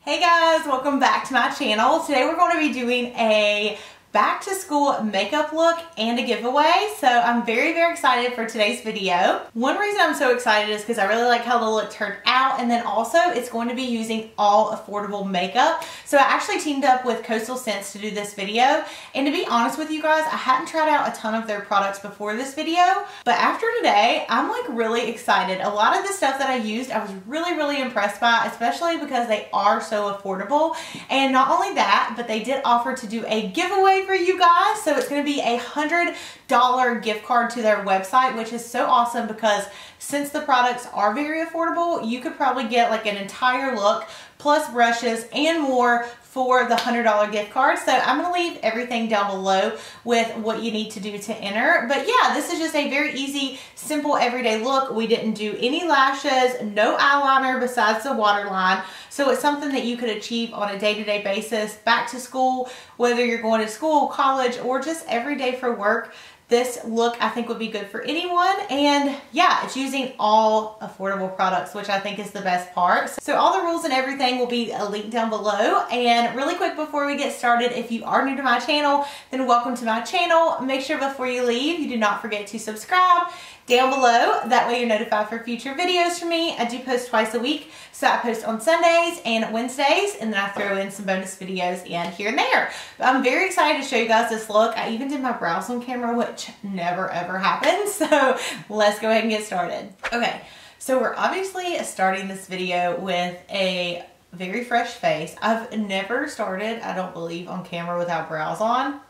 Hey guys, welcome back to my channel. Today we're going to be doing a back to school makeup look and a giveaway. So I'm very excited for today's video. One reason I'm so excited is because I really like how the look turned out, and then also it's going to be using all affordable makeup. So I actually teamed up with Coastal Scents to do this video, and to be honest with you guys, I hadn't tried out a ton of their products before this video, but after today I'm like really excited. A lot of the stuff that I used I was really impressed by, especially because they are so affordable. And not only that, but they did offer to do a giveaway for you guys. So it's going to be a $100 gift card to their website, which is so awesome because since the products are very affordable, you could probably get like an entire look plus brushes and more for the $100 gift card. So I'm going to leave everything down below with what you need to do to enter. But yeah, this is just a very easy, simple, everyday look. We didn't do any lashes, no eyeliner besides the waterline. So it's something that you could achieve on a day-to-day basis, back to school, whether you're going to school, college, or just every day for work. This look I think would be good for anyone, and yeah, it's using all affordable products, which I think is the best part. So all the rules and everything will be linked down below. And really quick before we get started, if you are new to my channel, then welcome to my channel. Make sure before you leave, you do not forget to subscribe down below. That way you're notified for future videos from me. I do post twice a week. So I post on Sundays and Wednesdays, and then I throw in some bonus videos in here and there. But I'm very excited to show you guys this look. I even did my brows on camera, which never ever happens. So let's go ahead and get started. Okay, so we're obviously starting this video with a very fresh face. I've never started, I don't believe, on camera without brows on.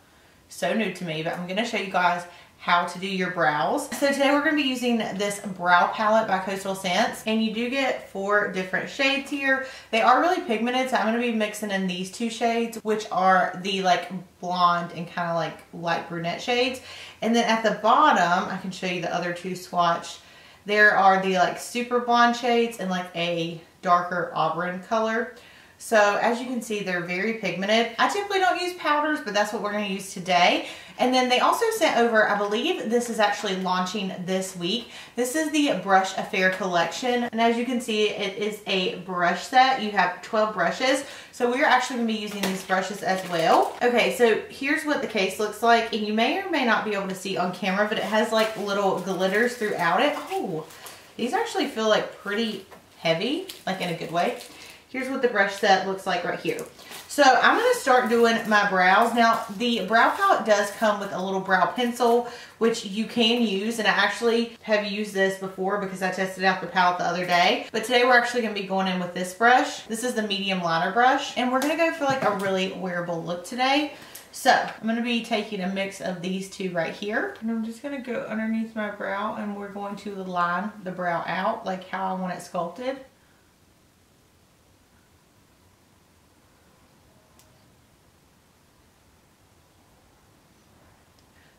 So new to me, but I'm gonna show you guys how to do your brows. So today we're going to be using this brow palette by Coastal Scents, and you do get 4 different shades here. They are really pigmented, so I'm going to be mixing in these 2 shades, which are the like blonde and kind of like light brunette shades. And then at the bottom, I can show you the other 2 swatch. There are the like super blonde shades and like a darker auburn color. So as you can see, they're very pigmented. I typically don't use powders, but that's what we're going to use today. And then they also sent over, I believe this is actually launching this week. This is the Brush Affair collection. And as you can see, it is a brush set. You have 12 brushes. So we're actually going to be using these brushes as well. Okay, so here's what the case looks like. And you may or may not be able to see on camera, but it has like little glitters throughout it. Oh, these actually feel like pretty heavy, like in a good way. Here's what the brush set looks like right here. So I'm going to start doing my brows. Now, the brow palette does come with a little brow pencil, which you can use. And I actually have used this before because I tested out the palette the other day. But today we're actually going to be going in with this brush. This is the medium liner brush. And we're going to go for like a really wearable look today. So I'm going to be taking a mix of these 2 right here. And I'm just going to go underneath my brow, and we're going to line the brow out like how I want it sculpted.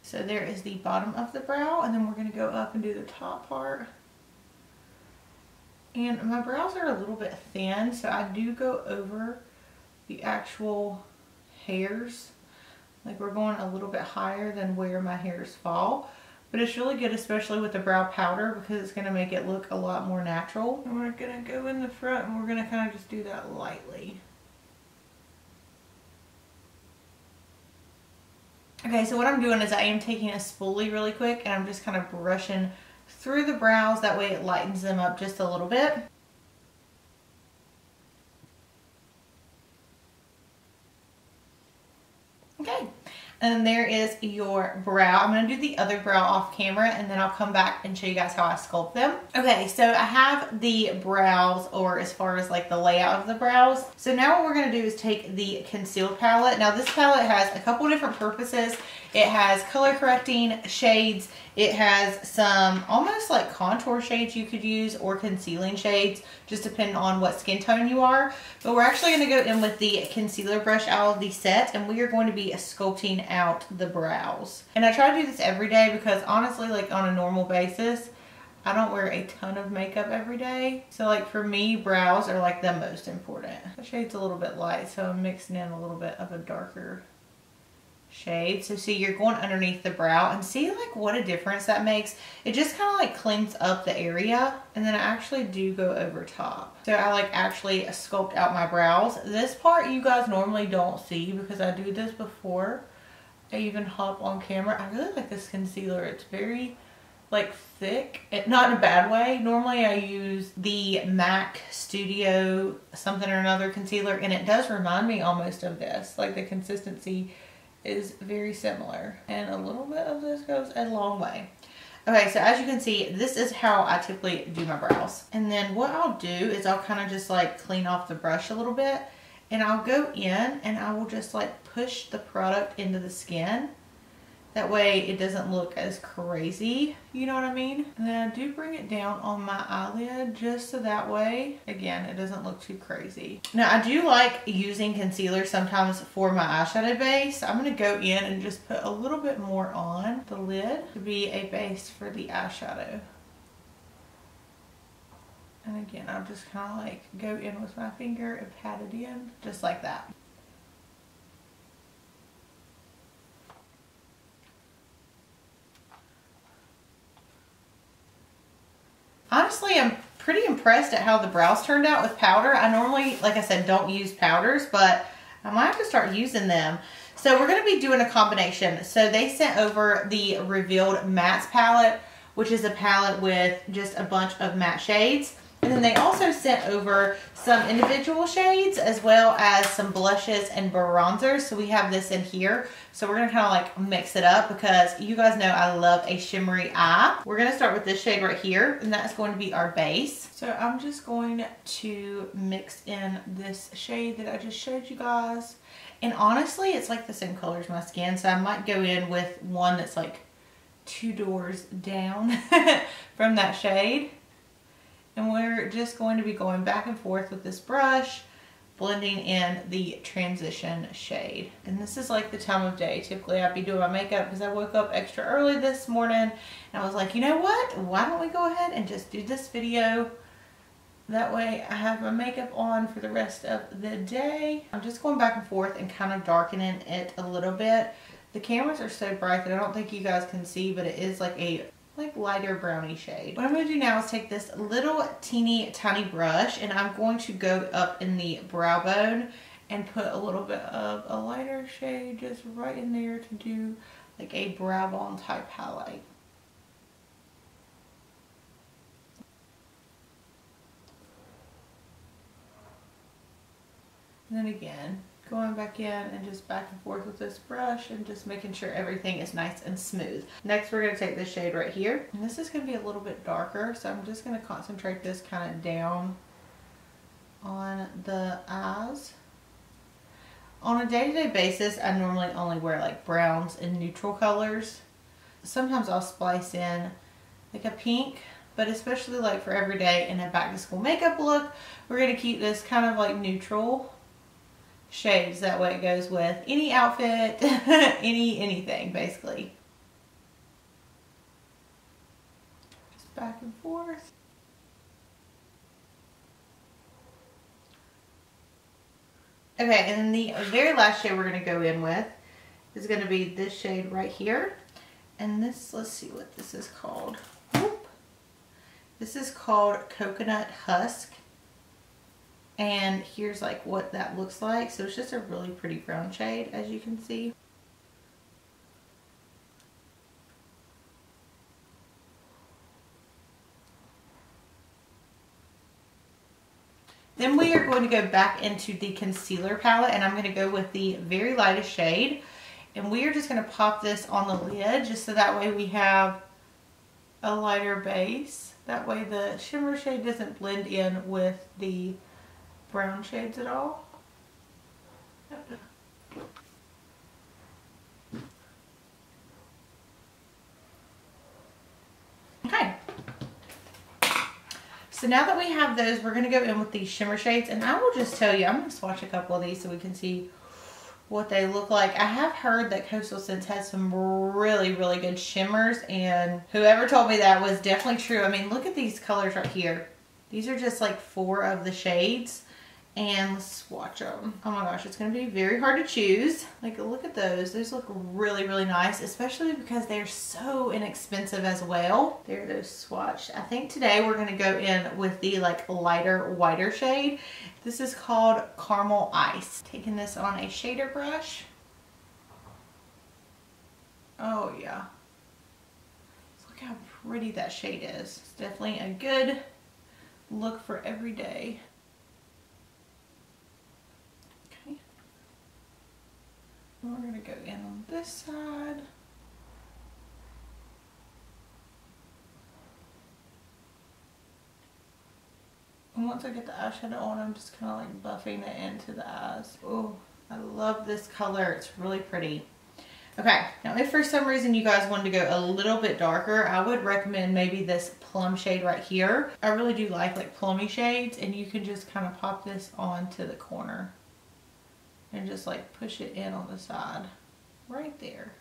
So there is the bottom of the brow, and then we're going to go up and do the top part. And my brows are a little bit thin, so I do go over the actual hairs. Like we're going a little bit higher than where my hairs fall. But it's really good, especially with the brow powder, because it's going to make it look a lot more natural. And we're going to go in the front, and we're going to kind of just do that lightly. Okay, so what I'm doing is I am taking a spoolie really quick, and I'm just kind of brushing through the brows. That way it lightens them up just a little bit. Okay, and there is your brow. I'm going to do the other brow off camera, and then I'll come back and show you guys how I sculpt them. Okay, so I have the brows, or as far as like the layout of the brows. So now what we're going to do is take the concealed palette. Now this palette has a couple different purposes. It has color correcting shades. It has some almost like contour shades you could use, or concealing shades, just depending on what skin tone you are. But we're actually going to go in with the concealer brush out of the set, and we are going to be sculpting out the brows. And I try to do this every day because honestly, like on a normal basis, I don't wear a ton of makeup every day. So like for me, brows are like the most important. The shade's a little bit light, so I'm mixing in a little bit of a darker shade. So see, you're going underneath the brow, and see like what a difference that makes. It just kind of like cleans up the area, and then I actually do go over top. So I like actually sculpt out my brows. This part you guys normally don't see because I do this before I even hop on camera. I really like this concealer. It's very like thick, not in a bad way. Normally I use the MAC Studio something or another concealer, and it does remind me almost of this. Like the consistency is very similar, and a little bit of this goes a long way. Okay, so as you can see, this is how I typically do my brows. And then what I'll do is I'll kind of just like clean off the brush a little bit, and I'll go in and I will just like push the product into the skin. That way it doesn't look as crazy, you know what I mean? And then I do bring it down on my eyelid just so that way, again, it doesn't look too crazy. Now I do like using concealer sometimes for my eyeshadow base. I'm going to go in and just put a little bit more on the lid to be a base for the eyeshadow. And again, I'll just kind of like go in with my finger and pat it in just like that. Honestly, I'm pretty impressed at how the brows turned out with powder. I normally, like I said, don't use powders, but I might have to start using them. So we're going to be doing a combination. So they sent over the Revealed Mattes palette, which is a palette with just a bunch of matte shades. And then they also sent over some individual shades as well as some blushes and bronzers. So we have this in here. So we're going to kind of like mix it up because you guys know I love a shimmery eye. We're going to start with this shade right here, and that's going to be our base. So I'm just going to mix in this shade that I just showed you guys. And honestly, it's like the same color as my skin. So I might go in with one that's like 2 doors down from that shade. And we're just going to be going back and forth with this brush, blending in the transition shade. And this is like the time of day. Typically I'd be doing my makeup because I woke up extra early this morning. And I was like, you know what? Why don't we go ahead and just do this video? That way I have my makeup on for the rest of the day. I'm just going back and forth and kind of darkening it a little bit. The cameras are so bright that I don't think you guys can see, but it is like a lighter brownie shade. What I'm going to do now is take this little teeny tiny brush, and I'm going to go up in the brow bone and put a little bit of a lighter shade just right in there to do like a brow bone type highlight. And then again, going back in and just back and forth with this brush and just making sure everything is nice and smooth. Next, we're going to take this shade right here. And this is going to be a little bit darker, so I'm just going to concentrate this kind of down on the eyes. On a day-to-day basis, I normally only wear like browns and neutral colors. Sometimes I'll splice in like a pink, but especially like for every day in a back-to-school makeup look, we're going to keep this kind of like neutral shades. That way it goes with any outfit, anything basically. Just back and forth. Okay, and then the very last shade we're going to go in with is going to be this shade right here. And this, let's see what this is called. Whoop. This is called Coconut Husk. And here's like what that looks like. So it's just a really pretty brown shade, as you can see. Then we are going to go back into the concealer palette, and I'm going to go with the very lightest shade. And we are just going to pop this on the lid just so that way we have a lighter base. That way the shimmer shade doesn't blend in with the brown shades at all. Okay. So now that we have those, we're going to go in with these shimmer shades, and I will just tell you, I'm going to swatch a couple of these so we can see what they look like. I have heard that Coastal Scents has some really good shimmers, and whoever told me that was definitely true. I mean, look at these colors right here. These are just like 4 of the shades. and let's swatch them. Oh my gosh, it's gonna be very hard to choose. Like, look at those. Those look really, really nice, especially because they're so inexpensive as well. There are those swatched. I think today we're gonna go in with the like lighter, whiter shade. This is called Caramel Ice. Taking this on a shader brush. Oh yeah. Look how pretty that shade is. It's definitely a good look for every day. Okay. And we're gonna go in on this side. And once I get the eyeshadow on, I'm just kind of like buffing it into the eyes. Oh, I love this color. It's really pretty. Okay, now if for some reason you guys wanted to go a little bit darker, I would recommend maybe this plum shade right here. I really do like plummy shades, and you can just kind of pop this onto the corner and just like push it in on the side right there.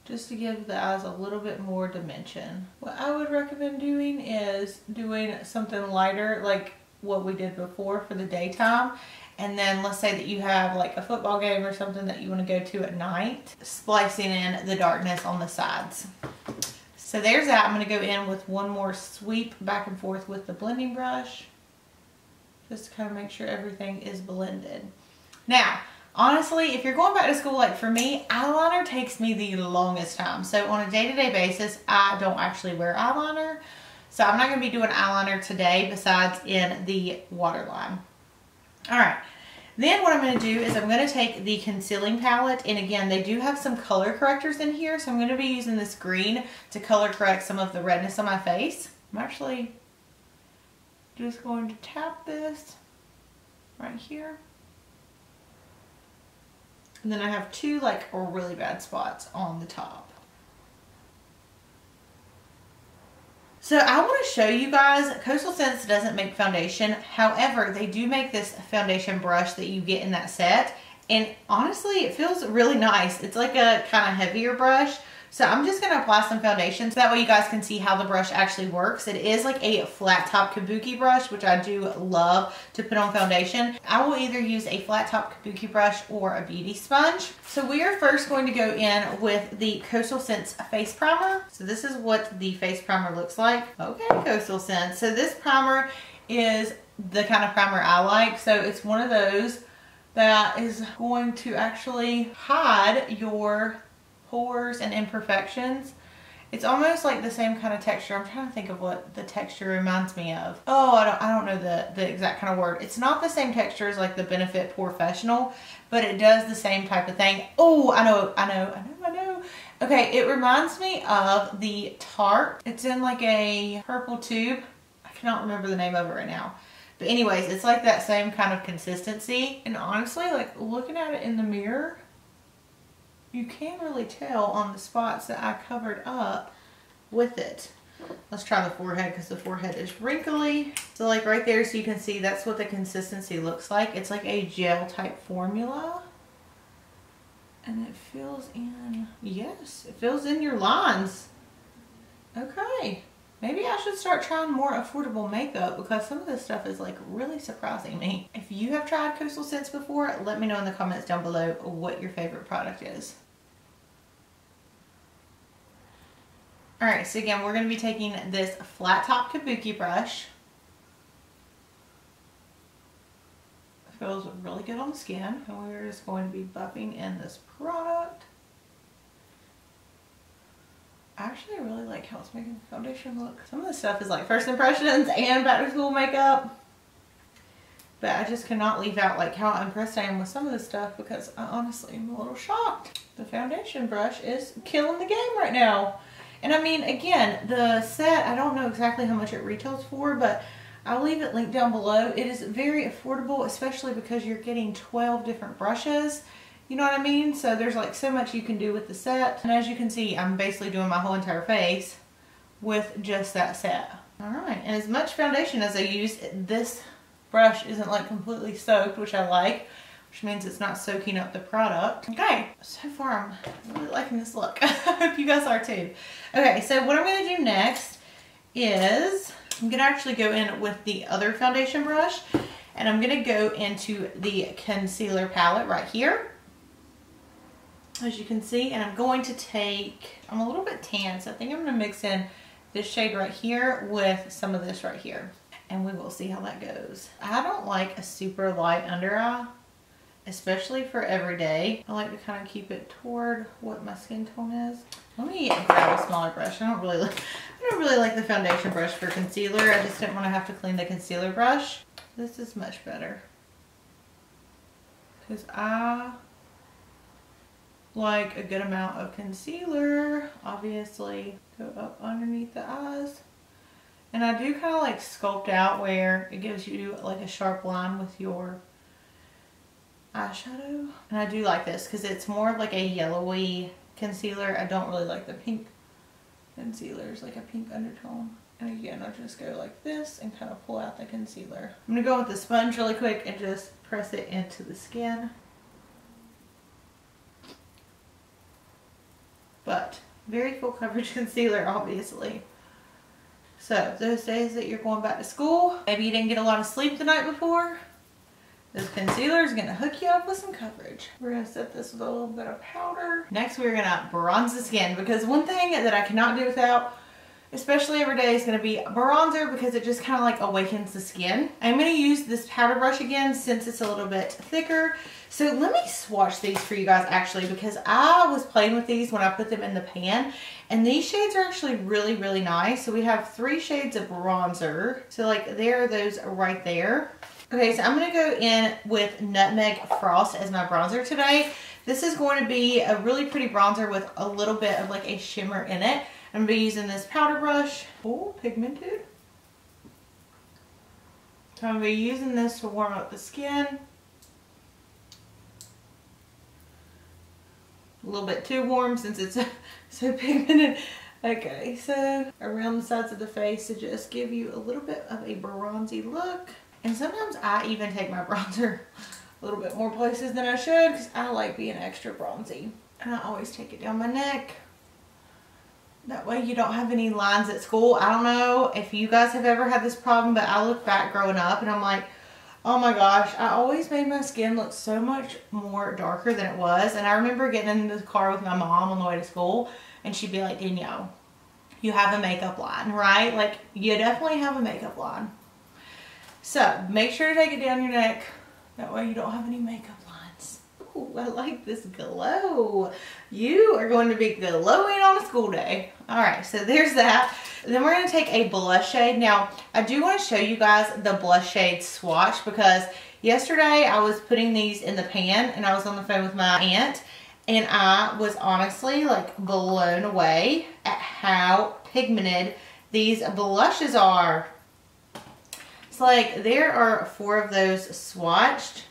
Just to give the eyes a little bit more dimension. What I would recommend doing is doing something lighter like what we did before for the daytime. And then let's say that you have like a football game or something that you want to go to at night, splicing in the darkness on the sides. So there's that. I'm going to go in with one more sweep back and forth with the blending brush, just to kind of make sure everything is blended. Now, honestly, if you're going back to school, like for me, eyeliner takes me the longest time. So on a day-to-day basis, I don't actually wear eyeliner. So I'm not going to be doing eyeliner today besides in the waterline. All right, then what I'm going to do is I'm going to take the concealing palette, and again, they do have some color correctors in here, so I'm going to be using this green to color correct some of the redness on my face. I'm actually just going to tap this right here. And then I have two like really bad spots on the top. So I want to show you guys, Coastal Scents doesn't make foundation. However, they do make this foundation brush that you get in that set. And honestly, it feels really nice. It's like a kind of heavier brush. So I'm just going to apply some foundation so that way you guys can see how the brush actually works. It is like a flat top kabuki brush, which I do love to put on foundation. I will either use a flat top kabuki brush or a beauty sponge. So we are first going to go in with the Coastal Scents face primer. So this is what the face primer looks like. Okay, Coastal Scents. So this primer is the kind of primer I like. So it's one of those that is going to actually hide your pores and imperfections. It's almost like the same kind of texture. I'm trying to think of what the texture reminds me of. Oh, I don't know the exact kind of word. It's not the same texture as like the Benefit Professional, but it does the same type of thing. Oh, I know. Okay, it reminds me of the Tarte. It's in like a purple tube. I cannot remember the name of it right now. But anyways, it's like that same kind of consistency. And honestly, like looking at it in the mirror, you can really tell on the spots that I covered up with it. Let's try the forehead because the forehead is wrinkly. So like right there, so you can see that's what the consistency looks like. It's like a gel type formula. And it fills in, yes, it fills in your lines. Okay, maybe I should start trying more affordable makeup because some of this stuff is like really surprising me. If you have tried Coastal Scents before, let me know in the comments down below what your favorite product is. Alright, so again, we're going to be taking this flat top kabuki brush. It feels really good on the skin. And we're just going to be buffing in this product. I actually really like how it's making the foundation look. Some of this stuff is like first impressions and back to school makeup. But I just cannot leave out like how impressed I am with some of this stuff because I honestly am a little shocked. The foundation brush is killing the game right now. And I mean, again, the set, I don't know exactly how much it retails for, but I'll leave it linked down below. It is very affordable, especially because you're getting 12 different brushes. You know what I mean? So there's like so much you can do with the set. And as you can see, I'm basically doing my whole entire face with just that set. Alright, and as much foundation as I use, this brush isn't like completely soaked, which I like, which means it's not soaking up the product. Okay, so far I'm really liking this look. I hope you guys are too. Okay, so what I'm going to do next is I'm gonna actually go in with the other foundation brush, and I'm gonna go into the concealer palette right here, as you can see, and I'm going to take, I'm a little bit tan, so I think I'm gonna mix in this shade right here with some of this right here, and we will see how that goes. I don't like a super light under eye, especially for every day. I like to kind of keep it toward what my skin tone is. Let me grab a smaller brush. I don't really like the foundation brush for concealer. I just didn't want to have to clean the concealer brush. This is much better, because I like a good amount of concealer. Obviously, go up underneath the eyes. And I do kind of like sculpt out where it gives you like a sharp line with your eyeshadow. And I do like this because it's more like a yellowy concealer. I don't really like the pink concealers, like a pink undertone. And again, I'll just go like this and kind of pull out the concealer. I'm gonna go with the sponge really quick and just press it into the skin. But very full coverage concealer, obviously. So those days that you're going back to school, maybe you didn't get a lot of sleep the night before, this concealer is gonna hook you up with some coverage. We're gonna set this with a little bit of powder. Next, we're gonna bronze the skin, because one thing that I cannot do without, especially every day, is gonna be bronzer, because it just kind of like awakens the skin. I'm gonna use this powder brush again since it's a little bit thicker. So let me swatch these for you guys actually, because I was playing with these when I put them in the pan, and these shades are actually really, really nice. So we have 3 shades of bronzer. So like there are those right there. Okay, so I'm gonna go in with Nutmeg Frost as my bronzer today. This is going to be a really pretty bronzer with a little bit of like a shimmer in it. I'm gonna be using this powder brush. Oh, pigmented. So I'm gonna be using this to warm up the skin. A little bit too warm since it's so pigmented. Okay, so around the sides of the face to just give you a little bit of a bronzy look. And sometimes I even take my bronzer a little bit more places than I should, because I like being extra bronzy. And I always take it down my neck. That way you don't have any lines at school. I don't know if you guys have ever had this problem, but I look back growing up and I'm like, oh my gosh, I always made my skin look so much more darker than it was. And I remember getting in the car with my mom on the way to school, and she'd be like, Danielle, you have a makeup line, right? Like, you definitely have a makeup line. So make sure to take it down your neck. That way you don't have any makeup lines. Ooh, I like this glow. You are going to be glowing on a school day. All right, so there's that. Then we're gonna take a blush shade. Now, I do wanna show you guys the blush shade swatch, because yesterday I was putting these in the pan and I was on the phone with my aunt, and I was honestly like blown away at how pigmented these blushes are. It's like there are 4 of those swatched.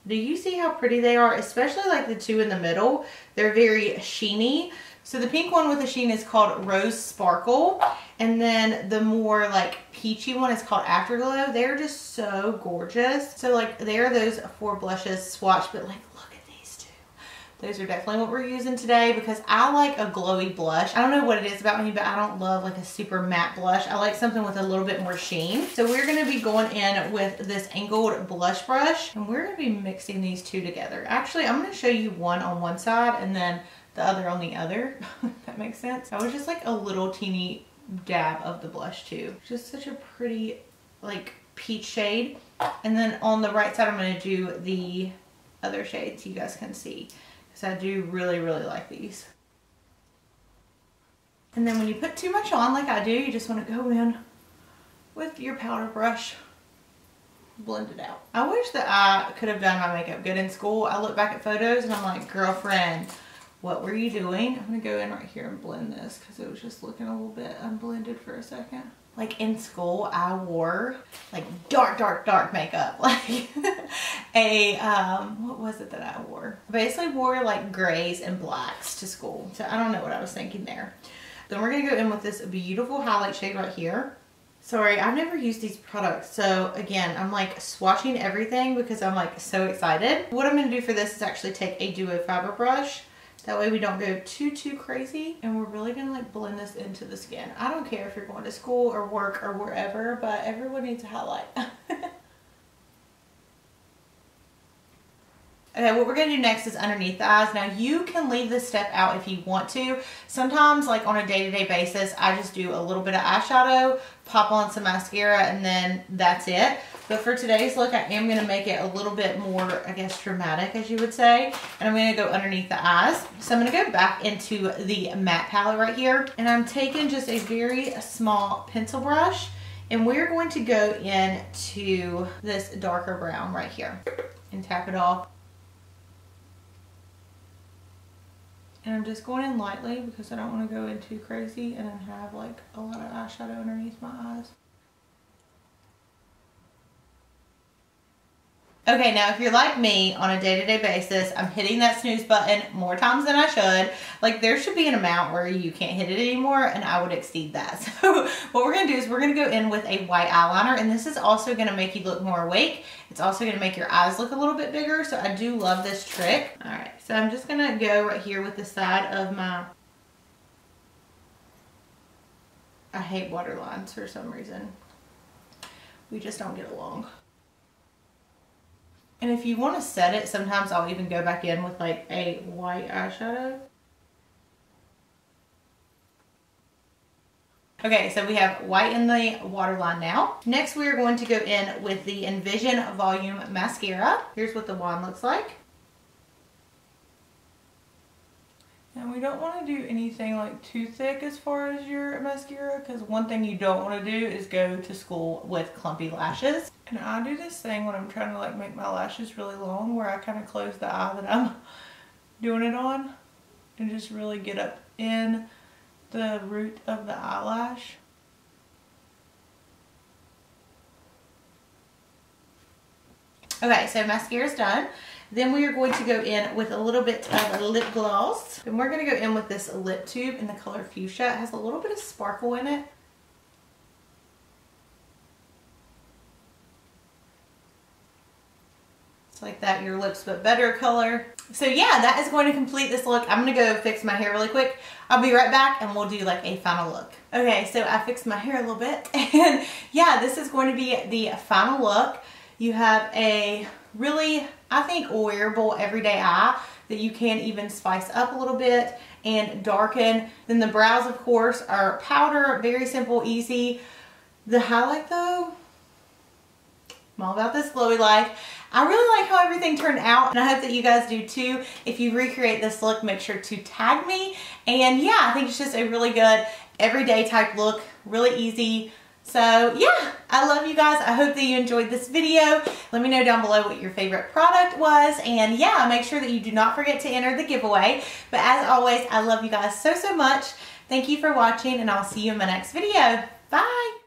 Do you see how pretty they are? Especially like the 2 in the middle. They're very sheeny. So the pink one with the sheen is called Rose Sparkle. And then the more like peachy one is called Afterglow. They're just so gorgeous. So like there are those 4 blushes swatched, but like look at these 2. Those are definitely what we're using today, because I like a glowy blush. I don't know what it is about me, but I don't love like a super matte blush. I like something with a little bit more sheen. So we're gonna be going in with this angled blush brush, and we're gonna be mixing these 2 together. Actually, I'm gonna show you one on one side and then the other on the other, if that makes sense. I was just like a little teeny dab of the blush too. Just such a pretty like peach shade. And then on the right side, I'm gonna do the other shades so you guys can see, because I do really, really like these. And then when you put too much on like I do, you just wanna go in with your powder brush, blend it out. I wish that I could have done my makeup good in school. I look back at photos and I'm like, girlfriend, what were you doing? I'm gonna go in right here and blend this, because it was just looking a little bit unblended for a second. Like in school, I wore like dark, dark, dark makeup. Like a, what was it that I wore? I basically wore like grays and blacks to school. So I don't know what I was thinking there. Then we're gonna go in with this beautiful highlight shade right here. Sorry, I've never used these products. So again, I'm like swatching everything because I'm like so excited. What I'm gonna do for this is actually take a duo fiber brush. That way we don't go too crazy. And we're really gonna like blend this into the skin. I don't care if you're going to school or work or wherever, but everyone needs a highlight. Okay, what we're going to do next is underneath the eyes. Now, you can leave this step out if you want to. Sometimes, like on a day-to-day basis, I just do a little bit of eyeshadow, pop on some mascara, and then that's it. But for today's look, I am going to make it a little bit more, I guess, dramatic, as you would say. And I'm going to go underneath the eyes. So I'm going to go back into the matte palette right here. And I'm taking just a very small pencil brush. And we're going to go into this darker brown right here. And tap it off. And I'm just going in lightly because I don't want to go in too crazy and then have like a lot of eyeshadow underneath my eyes. Okay, now if you're like me on a day-to-day basis, I'm hitting that snooze button more times than I should. Like there should be an amount where you can't hit it anymore and I would exceed that. So what we're gonna do is we're gonna go in with a white eyeliner, and this is also gonna make you look more awake. It's also gonna make your eyes look a little bit bigger, so I do love this trick. All right, so I'm just gonna go right here with the side of my, I hate water lines for some reason. We just don't get along. And if you want to set it, sometimes I'll even go back in with like a white eyeshadow. Okay, so we have white in the waterline now. Next, we are going to go in with the Envision Volume Mascara. Here's what the wand looks like. And we don't want to do anything like too thick as far as your mascara, because one thing you don't want to do is go to school with clumpy lashes. And I do this thing when I'm trying to like make my lashes really long, where I kind of close the eye that I'm doing it on and just really get up in the root of the eyelash. Okay, so mascara's done. Then we are going to go in with a little bit of a lip gloss. And we're going to go in with this lip tube in the color Fuchsia. It has a little bit of sparkle in it. It's like that, your lips but better color. So yeah, that is going to complete this look. I'm going to go fix my hair really quick. I'll be right back and we'll do like a final look. Okay, so I fixed my hair a little bit. And yeah, this is going to be the final look. You have a really, I think, wearable everyday eye that you can even spice up a little bit and darken. Then the brows, of course, are powder, very simple, easy. The highlight though, I'm all about this glowy life. I really like how everything turned out, and I hope that you guys do too. If you recreate this look, make sure to tag me. And yeah, I think it's just a really good everyday type look, really easy. So yeah, I love you guys. I hope that you enjoyed this video. Let me know down below what your favorite product was. And yeah, make sure that you do not forget to enter the giveaway. But as always, I love you guys so much. Thank you for watching, and I'll see you in my next video. Bye.